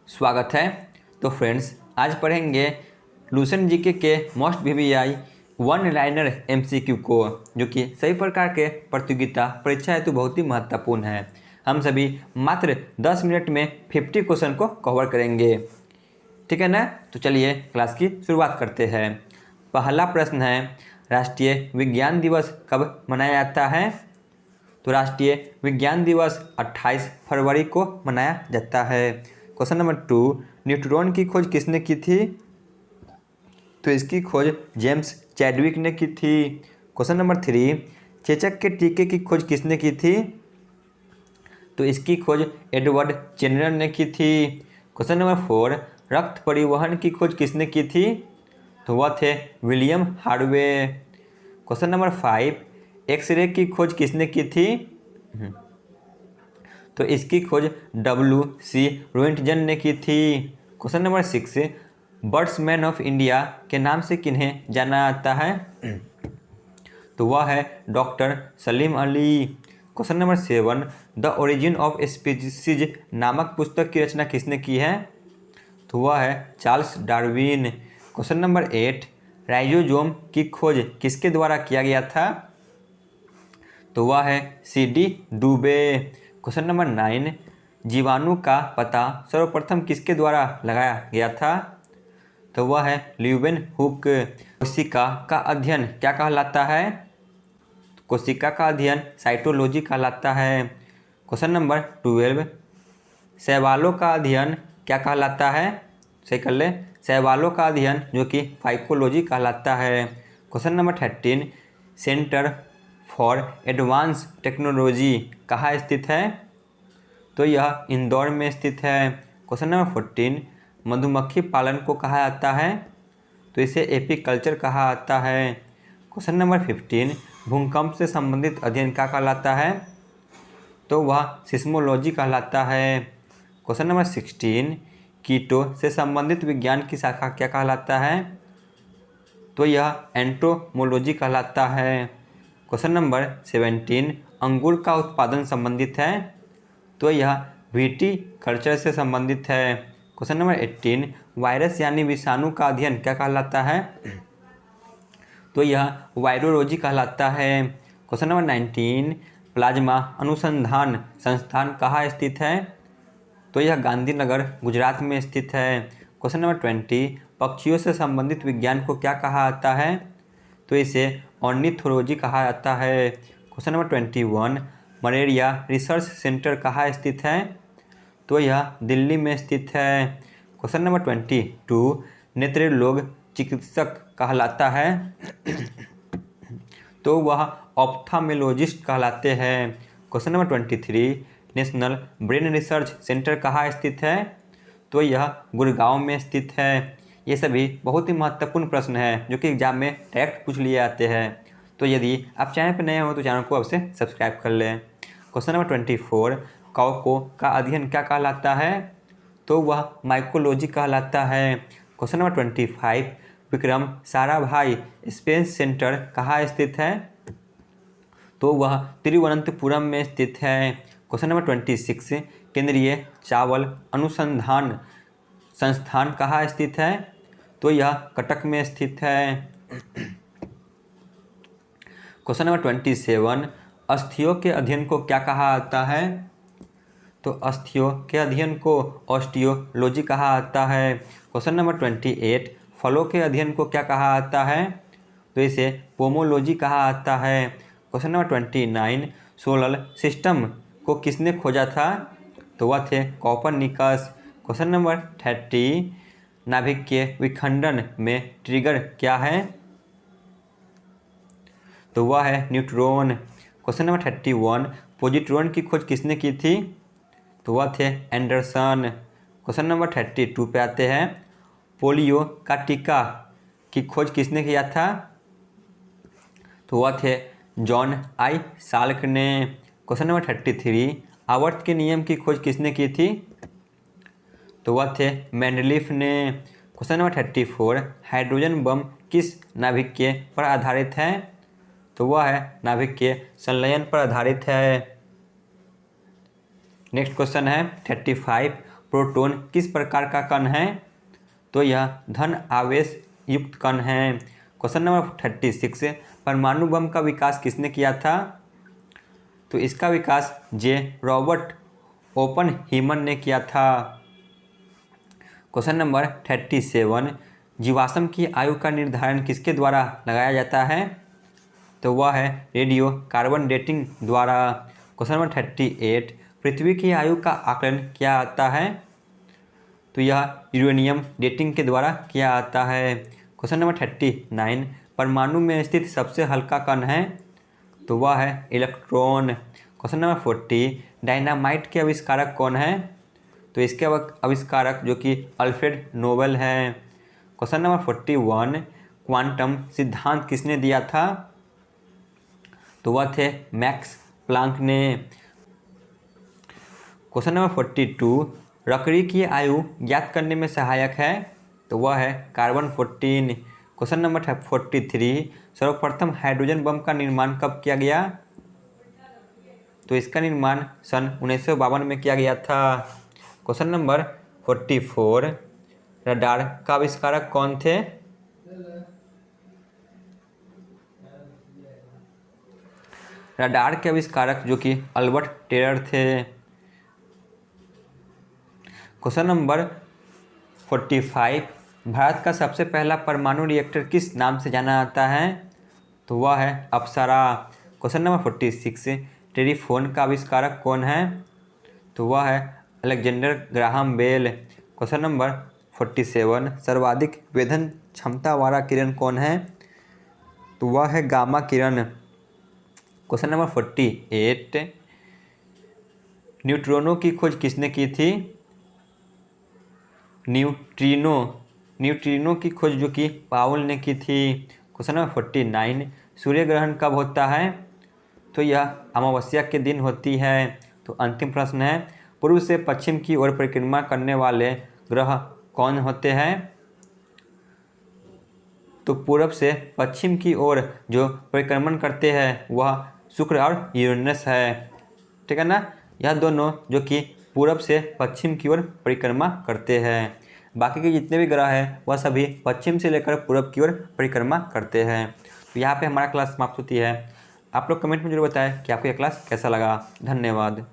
स्वागत है। तो फ्रेंड्स, आज पढ़ेंगे लूसेंट जीके के most VVI one liner MCQ को, जो कि सभी प्रकार के प्रतियोगिता परीक्षा हेतु बहुत ही महत्वपूर्ण है। हम सभी मात्र 10 मिनट में 50 क्वेश्चन को कवर करेंगे, ठीक है ना। तो चलिए क्लास की शुरुआत करते हैं। पहला प्रश्न है, राष्ट्रीय विज्ञान दिवस कब मनाया जाता है? तो राष्ट्रीय विज्ञान दिवस 28 फरवरी को मनाया जाता है। क्वेश्चन नंबर 2, न्यूट्रॉन की खोज किसने की थी? तो इसकी खोज जेम्स चैडविक ने की थी। क्वेश्चन नंबर 3, चेचक के टीके की खोज किसने की थी? तो इसकी खोज एडवर्ड जेनर ने की थी। क्वेश्चन नंबर 4, रक्त परिवहन की खोज किसने की थी? तो वह थे William Harvey. Question number 5, X ray की खोज किसने की थी? तो इसकी खोज WC रोइंटजन ने की थी। क्वेश्चन नंबर 6, बर्ड्समैन ऑफ इंडिया के नाम से किन्हें जाना जाता है? तो वह है doctor Salim Ali. Question number 7, the origin of species नामक पुस्तक की रचना किसने की है? तो वह है चार्ल्स डार्विन। क्वेश्चन नंबर 8, राइजोजोम की खोज किसके द्वारा किया गया था? तो वह है CD डुबे। क्वेश्चन नंबर 9, जीवाणु का पता सर्वप्रथम किसके द्वारा लगाया गया था? तो वह है ल्यूवेन हुक। कोशिका का अध्ययन क्या कहलाता है? कोशिका का अध्ययन साइटोलॉजी कहलाता है। क्वेश्चन नंबर 12, शैवालों का अध्ययन क्या कहलाता है? सही कर ले, शैवालों का अध्ययन जो कि फाइकोलॉजी कहलाता है। Question number 13, centre for advance technology कहाँ स्थित है? तो यह इंदौर में स्थित है। क्वेश्चन नंबर 14, मधुमक्खी पालन को कहा जाता है? तो इसे एपीकल्चर कहा जाता है। क्वेश्चन नंबर 15, भूकंप से संबंधित अध्ययन क्या कहलाता है? तो वह सिस्मोलॉजी कहलाता है। क्वेश्चन नंबर 16, कीटों से संबंधित विज्ञान की शाखा क्या कहलाता है? तो यह एंटोमोलॉजी कहलाता है। क्वेश्चन नंबर 17, अंगूर का उत्पादन संबंधित है? तो यह विटीकल्चर से संबंधित है। क्वेश्चन नंबर 18, वायरस यानी विषाणु का अध्ययन क्या कहलाता है? तो यह वायरोलॉजी कहलाता है। क्वेश्चन नंबर 19, प्लाज्मा अनुसंधान संस्थान कहाँ स्थित है? तो यह गांधीनगर गुजरात में स्थित है। क्वेश्चन नंबर 20, पक्षियों से संबंधित विज्ञान को क्या कहा जाता है? तो इसे ऑर्निथोलॉजी कहा जाता है। Question number 21, malaria research centre कहाँ स्थित है? तो यह दिल्ली में स्थित है। क्वेश्चन नंबर 22, नेत्ररोग चिकित्सक कहलाता है? तो वह ऑप्थाल्मोलॉजिस्ट कहलाते हैं। Question number 23, national brain research centre कहाँ स्थित है? तो यह गुड़गांव में स्थित है। ये सभी बहुत ही महत्वपूर्ण प्रश्न हैं जो कि एग्जाम में डायरेक्ट पूछ लिए जाते हैं। तो यदि आप चैनल पर नए हो तो चैनल को अब से सब्सक्राइब कर लें। क्वेश्चन नंबर 24, कवकों का अध्ययन क्या कहलाता है? तो वह माइकोलॉजी कहलाता है। Question number 25, Vikram Sarabhai space centre कहाँ स्थित है? तो वह तिरुवनंतपुरम में स्थित है। क्वेश्चन नंबर 26, केंद्रीय चावल अनुसंधान संस्थान कहाँ स्थित है? तो यह कटक में स्थित है। क्वेश्चन नंबर 27, अस्थियों के अध्ययन को क्या कहा जाता है? तो अस्थियों के अध्ययन को ऑस्टियोलॉजी कहा जाता है। क्वेश्चन नंबर 28, फलों के अध्ययन को क्या कहा जाता है? तो इसे पोमोलॉजी कहा जाता है। क्वेश्चन नंबर 29, सोलर सिस्टम को किसने खोजा था? तो वह थे कोपरनिकस। क्वेश्चन नंबर 30, नाभिकीय विखंडन में ट्रिगर क्या है? तो वह है न्यूट्रॉन। क्वेश्चन नंबर 31, पॉजिट्रॉन की खोज किसने की थी? तो वह थे एंडरसन। क्वेश्चन नंबर 32 पे आते हैं, पोलियो का टीका की खोज किसने किया था? तो वह थे जॉन आई साल्क ने। क्वेश्चन नंबर 33, आवर्त के नियम की खोज किसने की थी? तो वह थे मेंडलीफ ने। क्वेश्चन नंबर 34, हाइड्रोजन बम किस नाभिकीय पर आधारित है? तो वह है नाभिकीय संलयन पर आधारित है। नेक्स्ट क्वेश्चन है 35, प्रोटॉन किस प्रकार का कण है? तो यह धन आवेश युक्त कण है। क्वेश्चन नंबर 36, परमाणु बम का विकास किसने किया था? तो इसका विकास जे रॉबर्ट ओपनहीमर ने किया था। क्वेश्चन नंबर 37, जीवाश्म की आयु का निर्धारण किसके द्वारा लगाया जाता है? तो वह है रेडियो कार्बन डेटिंग द्वारा। क्वेश्चन नंबर 38, पृथ्वी की आयु का आकलन क्या आता है? तो यह यूरेनियम डेटिंग के द्वारा किया आता है। क्वेश्चन नंबर 39, परमाणु में स्थित सबसे हल्का कण है? तो वह है इलेक्ट्रॉन। क्वेश्चन नंबर 40, डायनामाइट के आविष्कारक कौन है? तो इसके आविष्कारक जो कि अल्फ्रेड नोबेल है। क्वेश्चन नंबर 41, क्वांटम सिद्धांत किसने दिया था? तो वह थे मैक्स प्लांक ने। क्वेश्चन नंबर 42, लकड़ी की आयु ज्ञात करने में सहायक है? तो वह है कार्बन 14। क्वेश्चन नंबर 43, सर्वप्रथम हाइड्रोजन बम का निर्माण कब किया गया? तो इसका निर्माण सन 1952 में किया गया था। क्वेश्चन नंबर 44, रडार का आविष्कारक कौन थे? रडार के आविष्कारक जो कि अल्बर्ट टेलर थे। क्वेश्चन नंबर 45, भारत का सबसे पहला परमाणु रिएक्टर किस नाम से जाना जाता है? तो वह है अप्सरा। क्वेश्चन नंबर 46, टेलीफोन का आविष्कारक कौन है? तो वह है Alexander Graham Bell. Question number 47, सर्वाधिक वेधन क्षमता वाला किरण कौन है? तो वह है गामा किरण। क्वेश्चन नंबर 48, न्यूट्रॉनों की खोज किसने की थी? न्यूट्रिनो की खोज जो कि पाउल ने की थी। क्वेश्चन नंबर 49, सूर्य ग्रहण कब होता है? तो यह अमावस्या के दिन होती है। तो अंतिम प्रश्न है, पूर्व से पश्चिम की ओर परिक्रमा करने वाले ग्रह कौन होते हैं? तो पूर्व से पश्चिम की ओर जो परिक्रमण करते हैं वह शुक्र और यूरेनस है। ठीक है ना, यह दोनों जो कि पूर्व से पश्चिम की ओर परिक्रमा करते हैं। बाकी के जितने भी ग्रह हैं वह सभी पश्चिम से लेकर पूर्व की ओर परिक्रमा करते हैं। तो यहाँ पे हमारा क्लास समाप्त होती है। आप लोग कमेंट में जरूर बताएं कि आपको यह क्लास कैसा लगा। धन्यवाद।